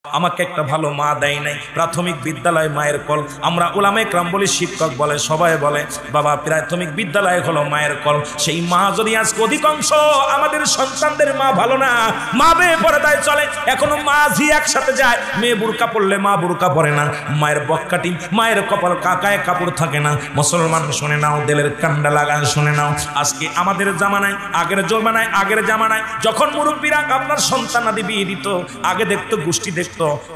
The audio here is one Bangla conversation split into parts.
আমাকে একটা ভালো মা দেয় নাই, প্রাথমিক বিদ্যালয় মায়ের কোল। আমরা উলামায়ে কেরাম বলি, শিক্ষক বলে, সবাই বলে বাবা প্রাথমিক বিদ্যালয় হলো মায়ের কোল। সেই মা যদি আজকে অধিকাংশ আমাদের সন্তানদের মা ভালো না, মা বেপরদায় চলে, এখনো মা ঝি একসাথে যায়, মেয়ে বুরকা পড়লে মা বুরকা পরে না, মায়ের বক্কাটি মায়ের কপাল কাকায় কাপড় থাকে না। মুসলমান শুনে নাও, দিলের কান্ডা লাগায় শুনে নাও। আজকে আমাদের জামানায়, আগের জামানায় যখন মুরব্বীরা আপনার সন্তানাদি বিয়ে দিত, আগে দেখতো গোষ্ঠী দেখতো,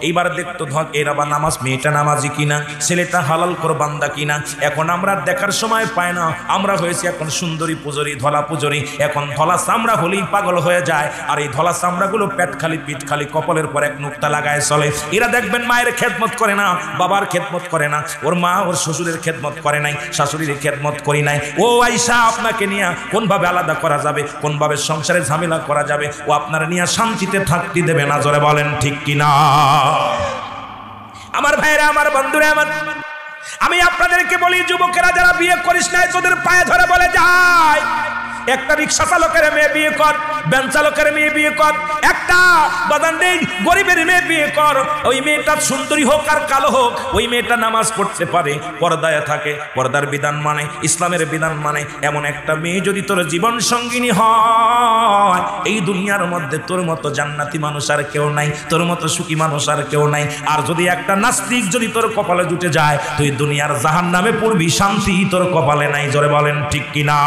এইবার দেখতো ধক এরা বা নামাজ, মেয়েটা নামাজি কিনা, ছেলেটা হালাল কোরবান্দা কিনা। এখন আমরা দেখার সময় পাই না, আমরা হয়েছি এখন সুন্দরী পুজরি, ধলা পুজরি। এখন ধলা চামড়া হলেই পাগল হয়ে যায়, আর এই ধলা চামড়াগুলো পেট খালি পিঠ খালি কপালের পর এক নুক্তা লাগায় চলে। এরা দেখবেন মায়ের খেদমত করে না, বাবার খেদমত করে না, ওর মা ওর শ্বশুরের খেদমত করে নাই, শাশুড়ির খেদমত করি নাই। ও আইসা আপনাকে নিয়ে কোনভাবে আলাদা করা যাবে, কোনভাবে সংসারে ঝামেলা করা যাবে, ও আপনারা নিয়ে শান্তিতে থাকতে দেবে না। জোরে বলেন ঠিক কিনা? আমার ভাইরা, আমার বন্ধুরা, আমি আপনাদেরকে বলি, যুবকেরা যারা বিয়ে করিস নাই, তোদের পায়ে ধরে বলে যায়, একটা রিক্সা চালকের মেয়ে বিয়ে কর, ভ্যান চালকের মেয়ে বিয়ে কর, একটা বাদান নেই গরিবের মেয়ে বিয়ে কর। ওই মেয়েটা সুন্দরী হোক আর কালো হোক, ওই মেয়েটা নামাজ পড়তে পারে, পর্দায় থাকে, পর্দার বিধান মানে, ইসলামের বিধান মানে, এমন একটা মেয়ে যদি তোর জীবন সঙ্গিনী হয়, এই দুনিয়ার মধ্যে তোর মতো জান্নাতি মানুষ আর কেউ নাই, তোর মতো সুখী মানুষ আর কেউ নাই। আর যদি একটা নাস্তিক যদি তোর কপালে জুটে যায়, তুই দুনিয়ার জাহান্নামে পড়বি, শান্তি তোর কপালে নাই। জোরে বলেন ঠিক কিনা?